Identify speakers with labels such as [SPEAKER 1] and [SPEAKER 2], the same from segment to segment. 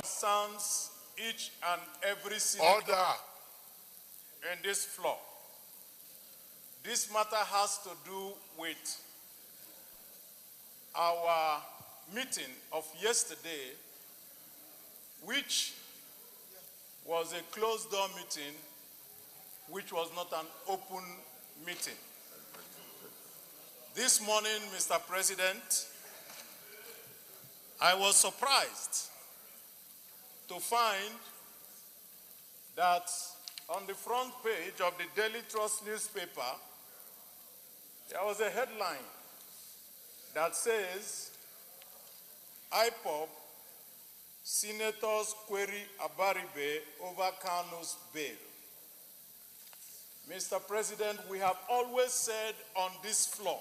[SPEAKER 1] Sounds each and every senator in this floor. This matter has to do with our meeting of yesterday, which was a closed-door meeting, which was not an open meeting. This morning, Mr. President, I was surprised to find that on the front page of the Daily Trust newspaper, there was a headline that says, IPOB senators query Abaribe over Kanu'S bail. Mr. President, we have always said on this floor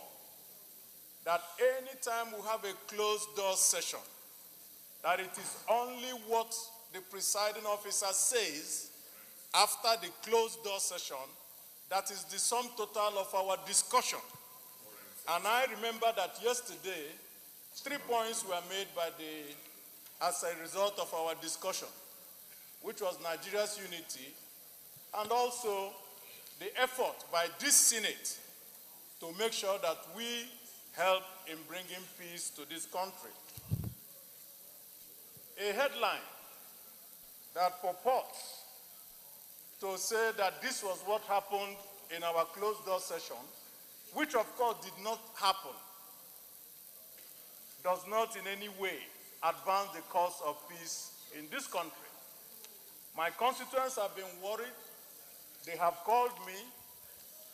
[SPEAKER 1] that anytime we have a closed-door session, that it is only what the presiding officer says after the closed-door session that is the sum total of our discussion. And I remember that yesterday, 3 points were made as a result of our discussion, which was Nigeria's unity and also the effort by this Senate to make sure that we help in bringing peace to this country. A headline that purports to say that this was what happened in our closed-door session, which of course did not happen, does not in any way advance the cause of peace in this country. My constituents have been worried. They have called me,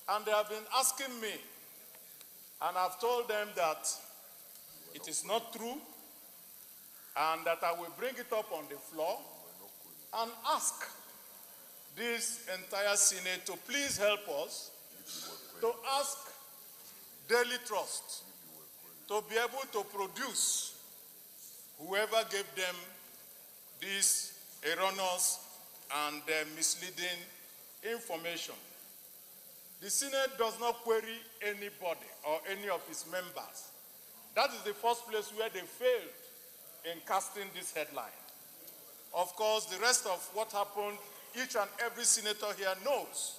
[SPEAKER 1] and they have been asking me, and I've told them that it is not true, and that I will bring it up on the floor and ask this entire Senate to please help us to ask Daily Trust to be able to produce whoever gave them this erroneous and misleading information. The Senate does not query anybody or any of its members. That is the first place where they failed in casting this headline. Of course, the rest of what happened, each and every senator here knows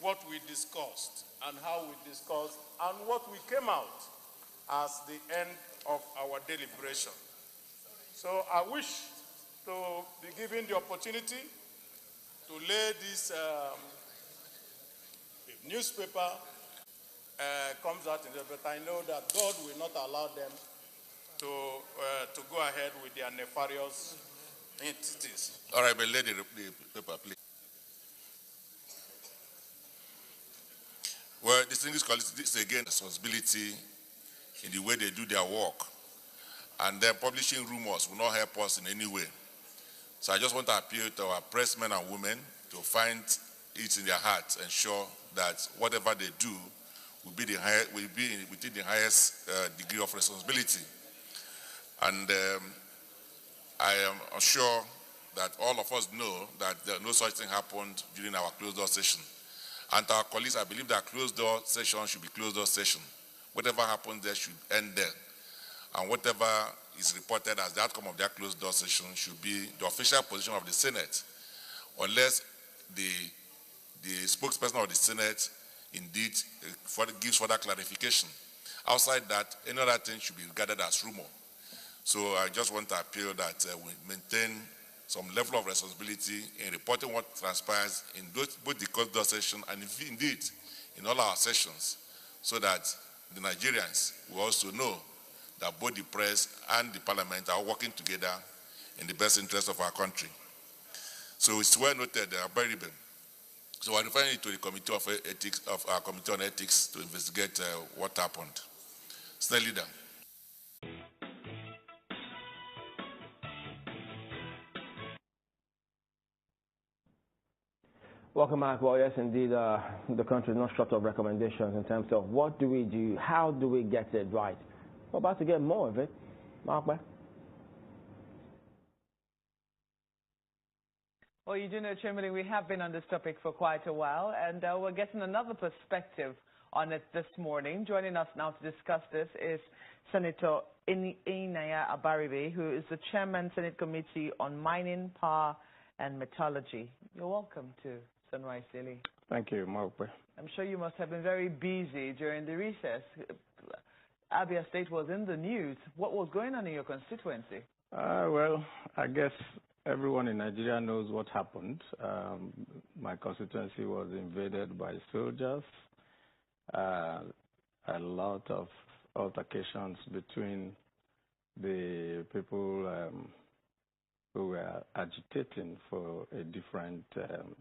[SPEAKER 1] what we discussed and how we discussed and what we came out as the end of our deliberation. So I wish to be given the opportunity to lay this newspaper comes out in there, but I know that God will not allow them to go ahead with their nefarious entities.
[SPEAKER 2] All right, but lay the paper, please. Well, distinguished colleagues, this is again responsibility in the way they do their work. And then publishing rumors will not help us in any way. So I just want to appeal to our pressmen and women to find it in their hearts, ensure that whatever they do will be within the highest degree of responsibility. And I am sure that all of us know that no such thing happened during our closed-door session. And to our colleagues, I believe that closed-door session should be closed-door session. Whatever happens there should end there. And whatever is reported as the outcome of that closed-door session should be the official position of the Senate, unless the spokesperson of the Senate indeed gives further clarification. Outside that, any other thing should be regarded as rumor. So I just want to appeal that we maintain some level of responsibility in reporting what transpires in both the closed-door session and indeed in all our sessions, so that the Nigerians will also know that both the press and the parliament are working together in the best interest of our country. So it's well noted, Abaribe. So I'm referring it to the Committee of Ethics, of our Committee on Ethics, to investigate what happened. Senate Leader.
[SPEAKER 3] Welcome back. Well, yes, indeed, the country is not short of recommendations in terms of what do we do, how do we get it right. We're about to get more of it. Mark, back.
[SPEAKER 4] Well, you do know, Chairman, we have been on this topic for quite a while, and we're getting another perspective on it this morning. Joining us now to discuss this is Senator Abaribe, who is the Chairman, Senate Committee on Mining, Power and Metallurgy. You're welcome to Sunrise Daily.
[SPEAKER 5] Thank you, Mokwe.
[SPEAKER 4] I'm sure you must have been very busy during the recess. Abia State was in the news. What was going on in your constituency?
[SPEAKER 5] Well, I guess everyone in Nigeria knows what happened. My constituency was invaded by soldiers. A lot of altercations between the people who were agitating for a different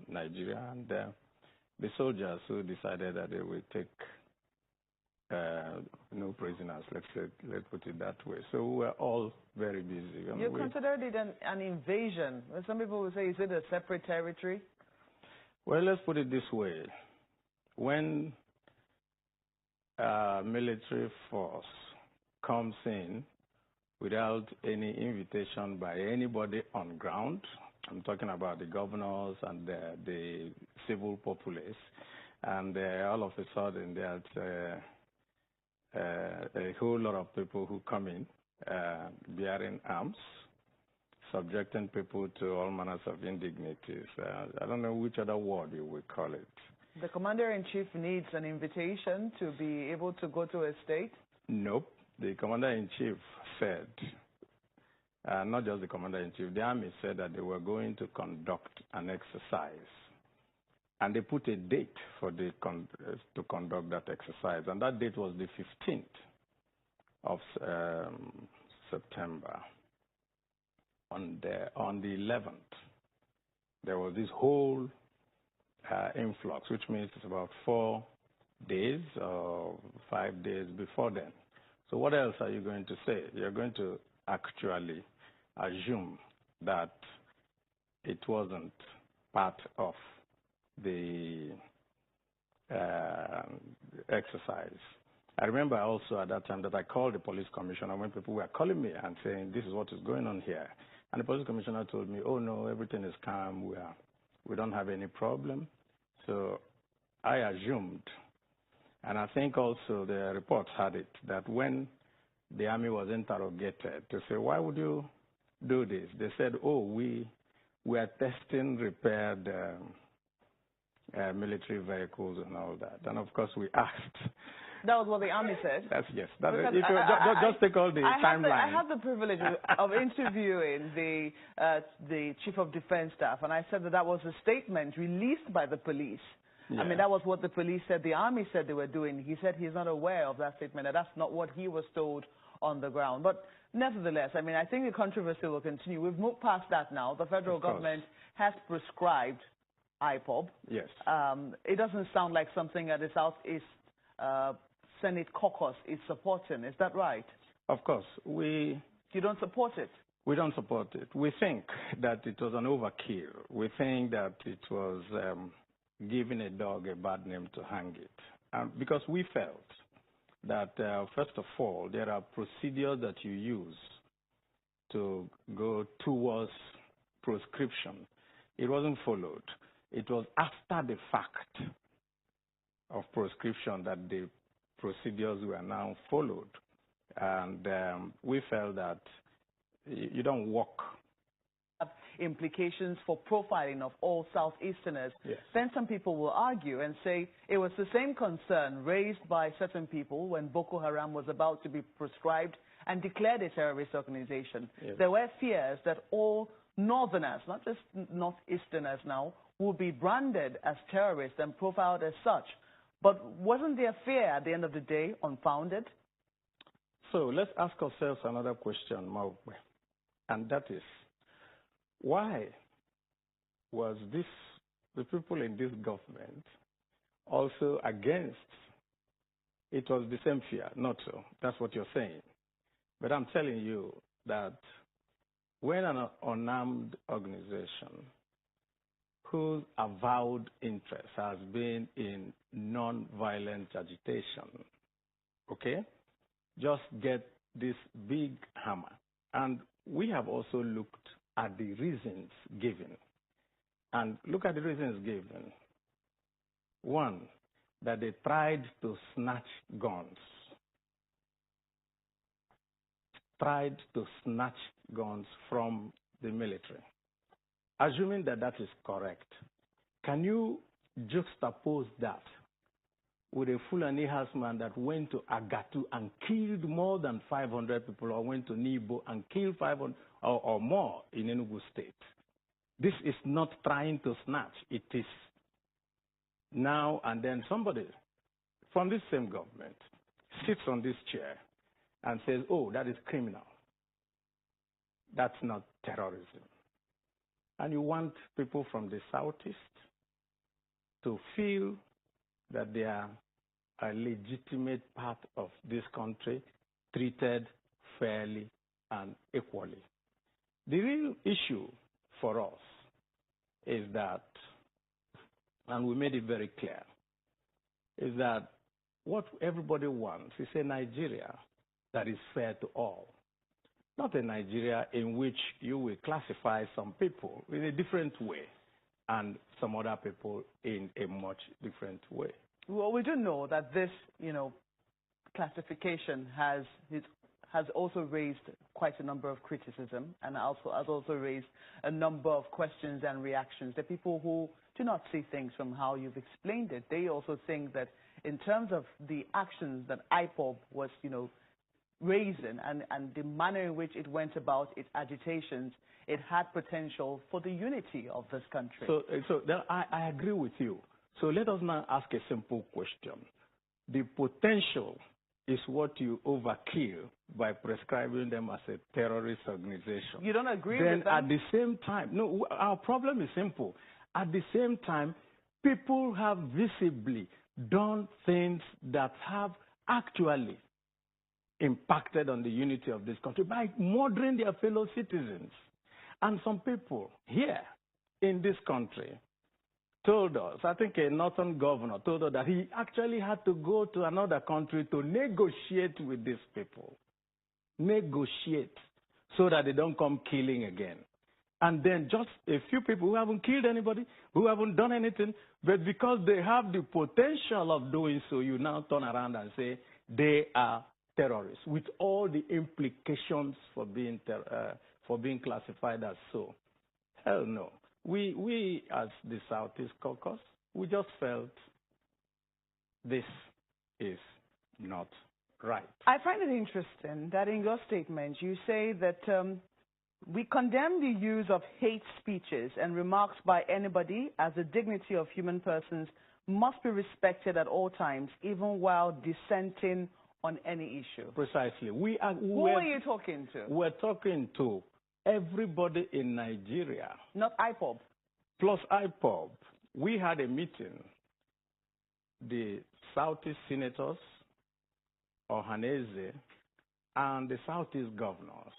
[SPEAKER 5] Nigeria and the soldiers who decided that they would take no prisoners, let's put it that way. So we were all very busy.
[SPEAKER 4] You considered it an invasion. Some people would say, is it a separate territory?
[SPEAKER 5] Well, let's put it this way. When a military force comes in without any invitation by anybody on ground, I'm talking about the governors and the civil populace, and all of a sudden there's a whole lot of people who come in bearing arms, subjecting people to all manners of indignities. I don't know which other word you would call it.
[SPEAKER 4] The Commander-in-Chief needs an invitation to be able to go to a state?
[SPEAKER 5] Nope. The Commander-in-Chief said, not just the Commander-in-Chief, the Army said that they were going to conduct an exercise. And they put a date for to conduct that exercise. And that date was the 15th of September. On the 11th, there was this whole influx, which means it's about 4 days or 5 days before then. So what else are you going to say? You're going to actually assume that it wasn't part of the exercise. I remember also at that time that I called the police commissioner when people were calling me and saying, this is what is going on here. And the police commissioner told me, oh no, everything is calm, we don't have any problem. So I assumed, and I think also the reports had it, that when the Army was interrogated to say, why would you do this? They said, oh, we are testing repaired military vehicles and all that. And of course we asked.
[SPEAKER 4] That was what the Army said?
[SPEAKER 5] Yes. Just take all the timeline.
[SPEAKER 4] I had the privilege of interviewing the Chief of Defense Staff, and I said that was a statement released by the police. Yeah. I mean, that was what the police said. The Army said they were doing. He said he's not aware of that statement, and that's not what he was told on the ground. But nevertheless, I mean, I think the controversy will continue. We've moved past that now. The federal government has prescribed IPOB.
[SPEAKER 5] Yes.
[SPEAKER 4] It doesn't sound like something that the Southeast Senate caucus is supporting. Is that right?
[SPEAKER 5] Of course.
[SPEAKER 4] You don't support it?
[SPEAKER 5] We don't support it. We think that it was an overkill. We think that it was giving a dog a bad name to hang it. Because we felt that, first of all, there are procedures that you use to go towards proscription. It wasn't followed. It was after the fact of proscription that the procedures were now followed. And we felt that you don't walk.
[SPEAKER 4] Implications for profiling of all Southeasterners.
[SPEAKER 5] Yes.
[SPEAKER 4] Then some people will argue and say it was the same concern raised by certain people when Boko Haram was about to be proscribed and declared a terrorist organization.
[SPEAKER 5] Yes.
[SPEAKER 4] There were fears that all Northerners, not just Northeasterners now, will be branded as terrorists and profiled as such. But wasn't their fear at the end of the day unfounded?
[SPEAKER 5] So let's ask ourselves another question, Mawbe, and that is, why was the people in this government also against? It was the same fear, not so. That's what you're saying. But I'm telling you that when an unarmed organization whose avowed interest has been in non-violent agitation, okay, just get this big hammer. And we have also looked at the reasons given. And look at the reasons given. One, that they tried to snatch guns. Tried to snatch guns from the military. Assuming that that is correct, can you juxtapose that with a Fulani herdsman that went to Agatu and killed more than 500 people, or went to Nibo and killed 500 or more in Enugu State? This is not trying to snatch. It is now and then somebody from this same government sits on this chair and says, oh, that is criminal. That's not terrorism. And you want people from the southeast to feel that they are a legitimate part of this country, treated fairly and equally. The real issue for us is that, and we made it very clear, is that what everybody wants is a Nigeria that is fair to all. Not a Nigeria in which you will classify some people in a different way and some other people in a much different way.
[SPEAKER 4] Well, we do know that this, classification has also raised quite a number of criticism, and also has also raised a number of questions and reactions. There are people who do not see things from how you've explained it. They also think that in terms of the actions that IPOB was, raising and the manner in which it went about its agitations, it had potential for the unity of this country.
[SPEAKER 5] So I agree with you. So let us now ask a simple question. The potential is what you overkill by prescribing them as a terrorist organization.
[SPEAKER 4] You don't agree
[SPEAKER 5] then
[SPEAKER 4] with that?
[SPEAKER 5] At the same time, no, our problem is simple. At the same time, people have visibly done things that have actually impacted on the unity of this country by murdering their fellow citizens. And some people here in this country told us, I think a northern governor told us that he actually had to go to another country to negotiate with these people. Negotiate so that they don't come killing again. And then just a few people who haven't killed anybody, who haven't done anything, but because they have the potential of doing so, you now turn around and say they are terrorists, with all the implications for being classified as so. Hell no. We as the Southeast Caucus, we just felt this is not right.
[SPEAKER 4] I find it interesting that in your statement you say that we condemn the use of hate speeches and remarks by anybody, as the dignity of human persons must be respected at all times, even while dissenting on any issue.
[SPEAKER 5] Precisely.
[SPEAKER 4] Who are you talking to?
[SPEAKER 5] We're talking to everybody in Nigeria.
[SPEAKER 4] Not IPOB.
[SPEAKER 5] Plus IPOB. We had a meeting, the Southeast senators, Ohaneze, and the Southeast governors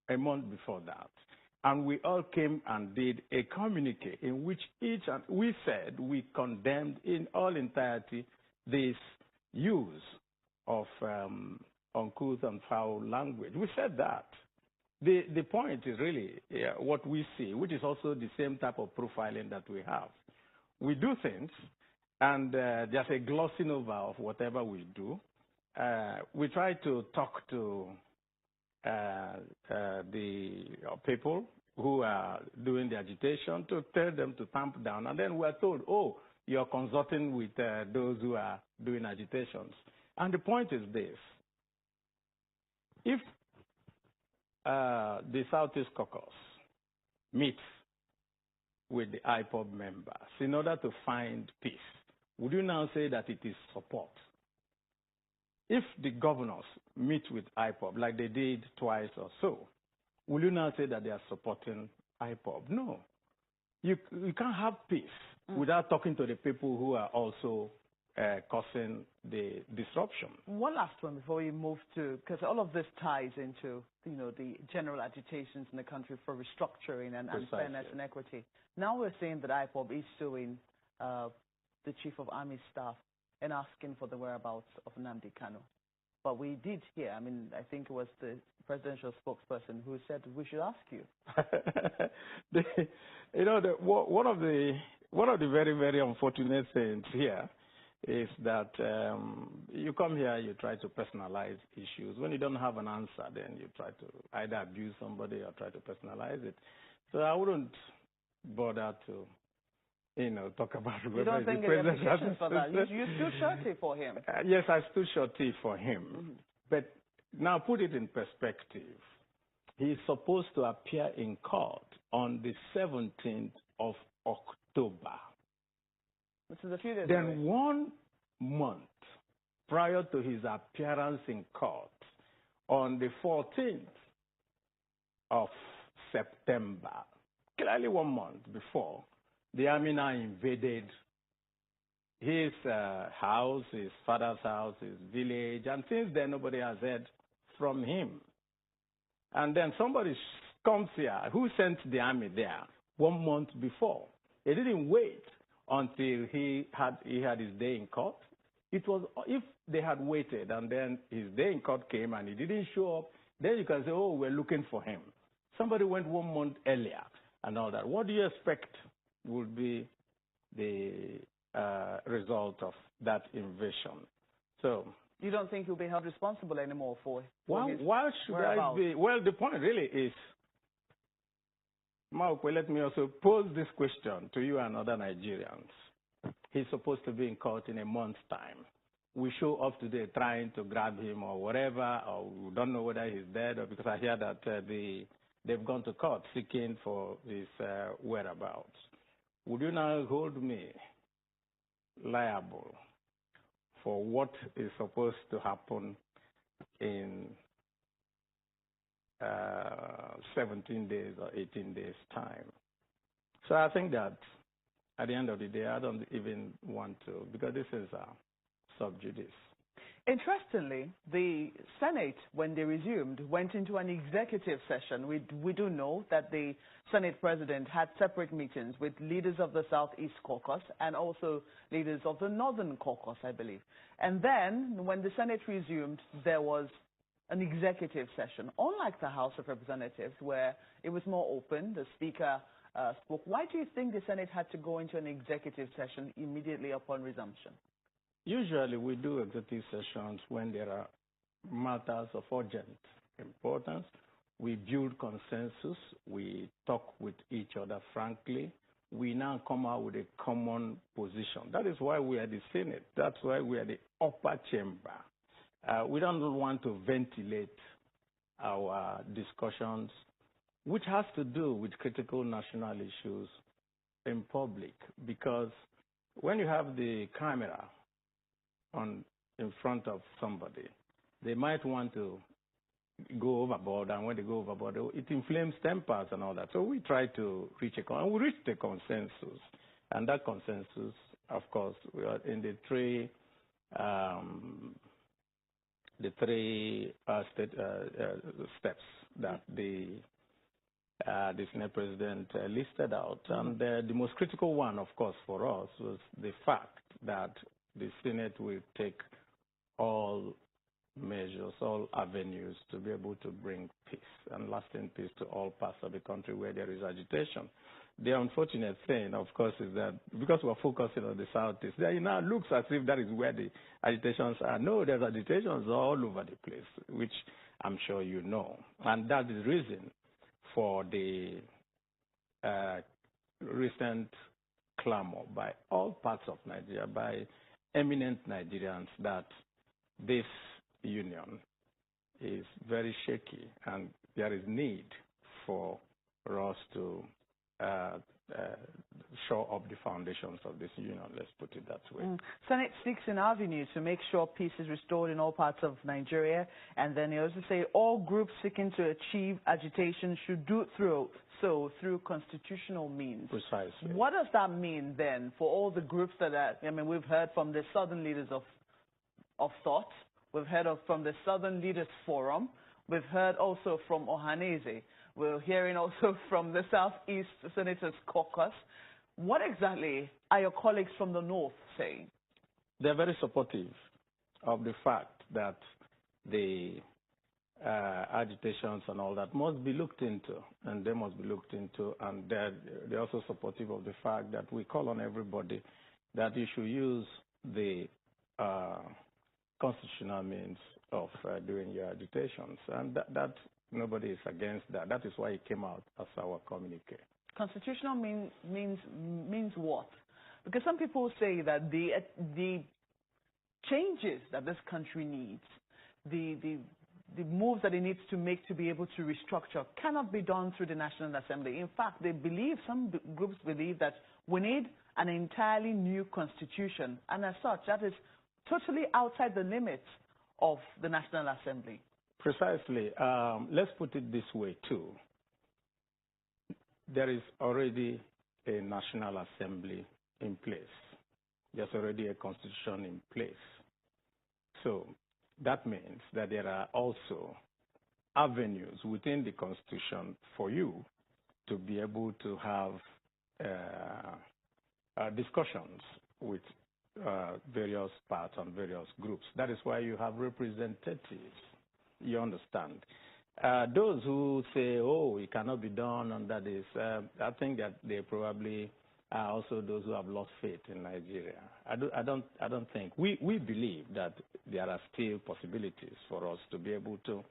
[SPEAKER 5] a month before that. And we all came and did a communique in which we said we condemned in all entirety this use of uncouth and foul language. We said that. The point is really what we see, which is also the same type of profiling that we have. We do things, and there's a glossing over of whatever we do. We try to talk to the people who are doing the agitation to tell them to tamp down, and then we're told, oh, you're consulting with those who are doing agitations. And the point is this. If the Southeast Caucus meets with the IPOB members in order to find peace, would you now say that it is support? If the governors meet with IPOB like they did twice or so, will you now say that they are supporting IPOB? No. You can't have peace without talking to the people who are also causing the disruption.
[SPEAKER 4] One last one before we move to, because all of this ties into, the general agitations in the country for restructuring and fairness and equity. Now we're saying that IPOB is suing the Chief of Army Staff and asking for the whereabouts of Nnamdi Kanu. But we did hear, I think it was the presidential spokesperson who said we should ask you.
[SPEAKER 5] One of the very, very unfortunate things here is that you come here, you try to personalize issues. When you don't have an answer, then you try to either abuse somebody or try to personalize it. So I wouldn't bother to, talk about whether
[SPEAKER 4] you don't
[SPEAKER 5] the
[SPEAKER 4] think any
[SPEAKER 5] president
[SPEAKER 4] applications for that? You stood shorty for him.
[SPEAKER 5] Yes, I stood shorty for him. But now put it in perspective. He's supposed to appear in court on the 17th of October.
[SPEAKER 4] Which is a few days
[SPEAKER 5] Then
[SPEAKER 4] away.
[SPEAKER 5] 1 month prior to his appearance in court, on the 14th of September, clearly 1 month before, the army now invaded his house, his father's house, his village, and since then nobody has heard from him. And then somebody comes here who sent the army there 1 month before. They didn't wait until he had his day in court. It was if they had waited and then his day in court came and he didn't show up, then you can say, oh, we're looking for him. Somebody went 1 month earlier and all that. What do you expect would be the result of that invasion? So
[SPEAKER 4] you don't think he'll be held responsible anymore for
[SPEAKER 5] why should I be? Well, the point really is, Maukwe, let me also pose this question to you and other Nigerians. He's supposed to be in court in a month's time. We show up today trying to grab him or whatever, or we don't know whether he's dead, or because I hear that they've gone to court seeking for his whereabouts. Would you now hold me liable for what is supposed to happen in 17 days or 18 days' time? So I think that at the end of the day, I don't even want to, because this is a sub judice.
[SPEAKER 4] Interestingly, the Senate, when they resumed, went into an executive session. We do know that the Senate president had separate meetings with leaders of the Southeast Caucus and also leaders of the Northern Caucus, I believe. And then, when the Senate resumed, there was an executive session, unlike the House of Representatives, where it was more open. The Speaker spoke. Why do you think the Senate had to go into an executive session immediately upon resumption?
[SPEAKER 5] Usually we do executive sessions when there are matters of urgent importance. We build consensus. We talk with each other frankly. We now come out with a common position. That is why we are the Senate. That's why we are the upper chamber. We don't want to ventilate our discussions, which has to do with critical national issues in public, because when you have the camera in front of somebody, they might want to go overboard, and when they go overboard, it inflames tempers and all that. So we try to reach we reached a consensus, and that consensus, of course, we are in the three steps that the Senate president listed out. And the most critical one, of course, for us was the fact that the Senate will take all measures, all avenues to be able to bring peace and lasting peace to all parts of the country where there is agitation. The unfortunate thing, of course, is that because we're focusing on the Southeast, it now looks as if that is where the agitations are. No, there's agitations all over the place, which I'm sure you know. And that is the reason for the recent clamor by all parts of Nigeria, by eminent Nigerians, that this union is very shaky and there is need for us to shore up the foundations of this union, let's put it that way.
[SPEAKER 4] Senate seeks an avenue to make sure peace is restored in all parts of Nigeria, and then they also say all groups seeking to achieve agitation should do through constitutional means.
[SPEAKER 5] Precisely.
[SPEAKER 4] What does that mean then for all the groups that are, we've heard from the Southern Leaders of Thought, we've heard from the Southern Leaders Forum, we've heard also from Ohanese, we're hearing also from the Southeast Senators Caucus. What exactly are your colleagues from the North saying?
[SPEAKER 5] They're very supportive of the fact that the agitations and all that must be looked into, and they must be looked into, and they're also supportive of the fact that we call on everybody that you should use the constitutional means of doing your agitations. And that nobody is against that. That is why it came out as our communique.
[SPEAKER 4] Constitutional means what? Because some people say that the changes that this country needs, the moves that it needs to make to be able to restructure cannot be done through the National Assembly. In fact, some groups believe that we need an entirely new constitution, and as such, that is totally outside the limits of the National Assembly. Precisely.
[SPEAKER 5] Let's put it this way, too. There is already a National Assembly in place. There's already a constitution in place. So that means that there are also avenues within the constitution for you to be able to have discussions with various parts and various groups. That is why you have representatives. You understand? Those who say, oh, it cannot be done under this, I think that they probably are also those who have lost faith in Nigeria. I don't think. We believe that there are still possibilities for us to be able to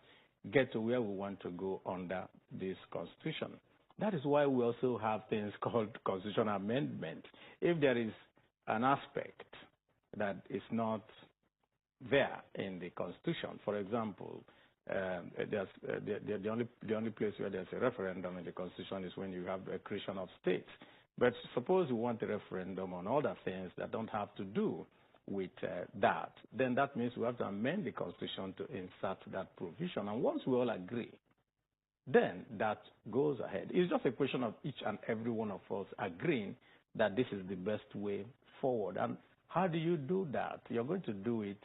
[SPEAKER 5] get to where we want to go under this constitution. That is why we also have things called constitutional amendment. If there is an aspect that is not there in the constitution, for example, the only place where there's a referendum in the constitution is when you have a creation of states. But suppose you want a referendum on other things that don't have to do with that, then that means we have to amend the constitution to insert that provision. And once we all agree, then that goes ahead. It's just a question of each and every one of us agreeing that this is the best way forward. And how do you do that? You're going to do it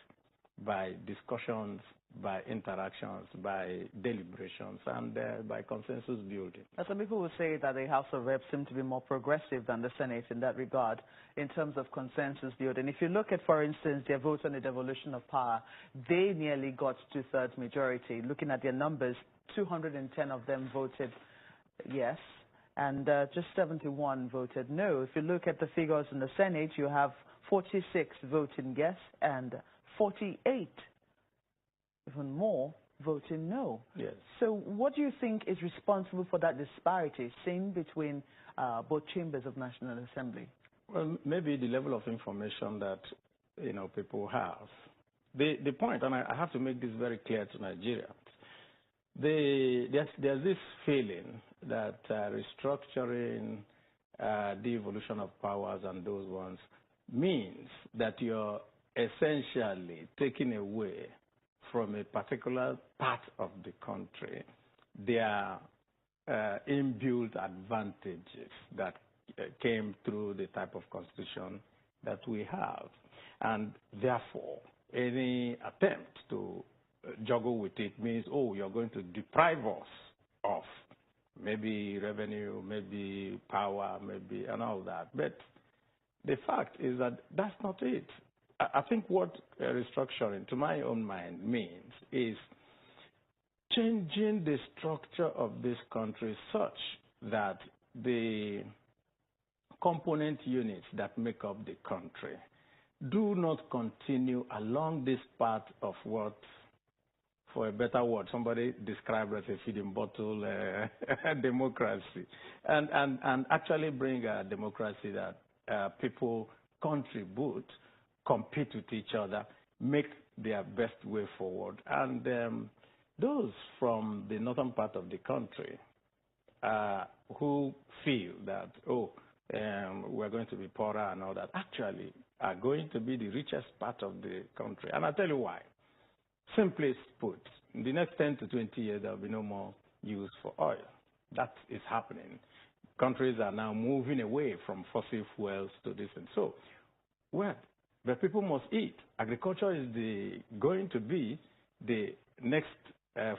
[SPEAKER 5] by discussions, by interactions, by deliberations, and by consensus building. Some people will say that the House of Reps seem to be more progressive than the Senate in that regard, in terms of consensus building. If you look at, for instance, their vote on the devolution of power, they nearly got two-thirds majority. Looking at their numbers, 210 of them voted yes, and just 71 voted no. If you look at the figures in the Senate, you have 46 voting yes and 48, even more, voting no. Yes. So what do you think is responsible for that disparity seen between both chambers of National Assembly? Well, maybe the level of information that people have. The point, and I have to make this very clear to Nigerians, there's this feeling that restructuring, devolution of powers and those ones means that you're essentially taking away from a particular part of the country their inbuilt advantages that came through the type of constitution that we have. And therefore, any attempt to juggle with it means, oh, you're going to deprive us of maybe revenue, maybe power, maybe, and all that. But the fact is that that's not it. I think what restructuring, to my own mind, means is changing the structure of this country such that the component units that make up the country do not continue along this path of what, for a better word, somebody described as a feeding bottle democracy, and actually bring a democracy that people contribute, compete with each other, make their best way forward. And those from the northern part of the country who feel that, we're going to be poorer and all that, actually are going to be the richest part of the country. And I'll tell you why. Simply put, in the next 10 to 20 years, there will be no more use for oil. That is happening. Countries are now moving away from fossil fuels to this. And so, but people must eat. Agriculture is going to be the next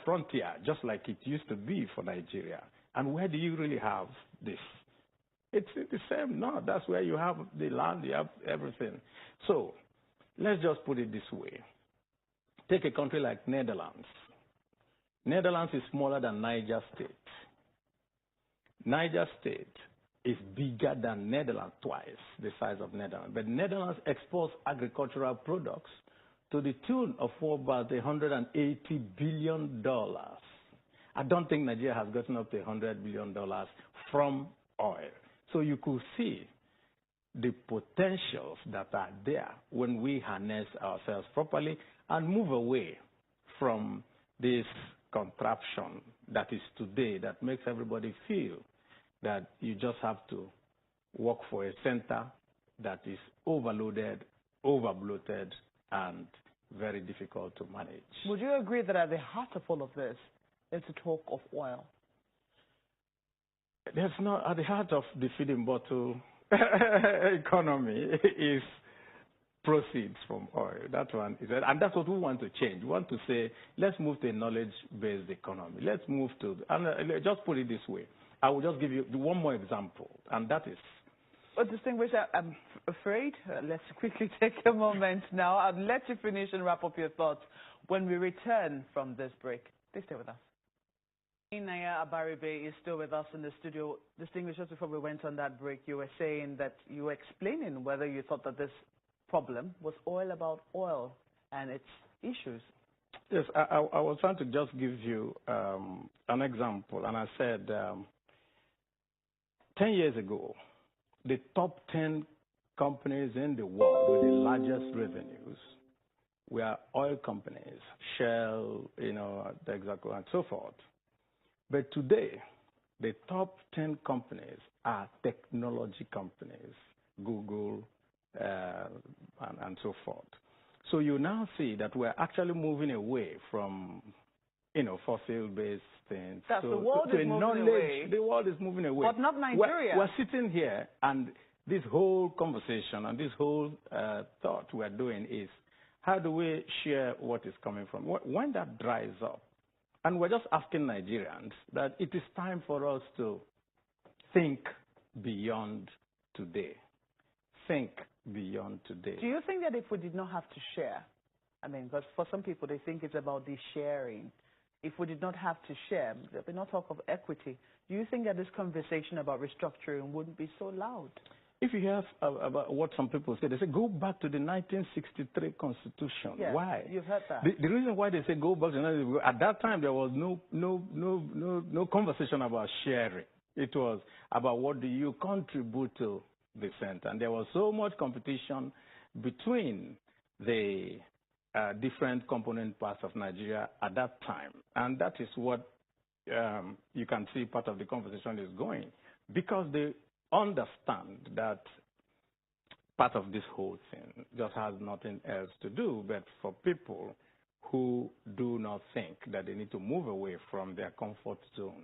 [SPEAKER 5] frontier, just like it used to be for Nigeria. And where do you really have this? It's the same. No, that's where you have the land, you have everything. So let's just put it this way. Take a country like Netherlands. Netherlands is smaller than Niger State. Niger State is bigger than Netherlands, twice the size of Netherlands. But Netherlands exports agricultural products to the tune of about $180 billion. I don't think Nigeria has gotten up to $100 billion from oil. So you could see the potentials that are there when we harness ourselves properly and move away from this contraption that is today that makes everybody feel that you just have to work for a center that is overloaded, overbloated, and very difficult to manage.
[SPEAKER 4] Would you agree that at the heart of all of this is the talk of oil?
[SPEAKER 5] There's not, at the heart of the feeding bottle economy is proceeds from oil. That one is, and that's what we want to change. We want to say, let's move to a knowledge-based economy. Let's move to, and just put it this way. I will just give you one more example, and that is.
[SPEAKER 4] Well, distinguished, I'm afraid, let's quickly take a moment now. I'll let you finish and wrap up your thoughts when we return from this break. Please stay with us. Naya Abaribe is still with us in the studio. Distinguished, just before we went on that break, you were saying that you were explaining whether you thought that this problem was about oil and its issues.
[SPEAKER 5] Yes, I was trying to just give you an example, and I said 10 years ago, the top 10 companies in the world with the largest revenues were oil companies, Shell, Texaco, and so forth. But today, the top 10 companies are technology companies, Google, and so forth. So you now see that we're actually moving away from, fossil-based things.
[SPEAKER 4] That's the world is moving away.
[SPEAKER 5] The world is moving away.
[SPEAKER 4] But not Nigeria.
[SPEAKER 5] We're sitting here, and this whole conversation and this whole thought we're doing is, how do we share what is coming from? When that dries up, and we're just asking Nigerians that it is time for us to think beyond today. Think beyond today.
[SPEAKER 4] Do you think that if we did not have to share, because for some people they think it's about the sharing. If we did not have to share, there'd be no talk of equity. Do you think that this conversation about restructuring wouldn't be so loud?
[SPEAKER 5] If you have about what some people say, they say go back to the 1963 Constitution.
[SPEAKER 4] Yeah,
[SPEAKER 5] why?
[SPEAKER 4] You've heard that.
[SPEAKER 5] The reason why they say go back to the 1963, at that time there was no conversation about sharing. It was about what do you contribute to the center, and there was so much competition between the different component parts of Nigeria at that time, and that is what you can see part of the conversation is going, because they understand that part of this whole thing just has nothing else to do but for people who do not think that they need to move away from their comfort zone.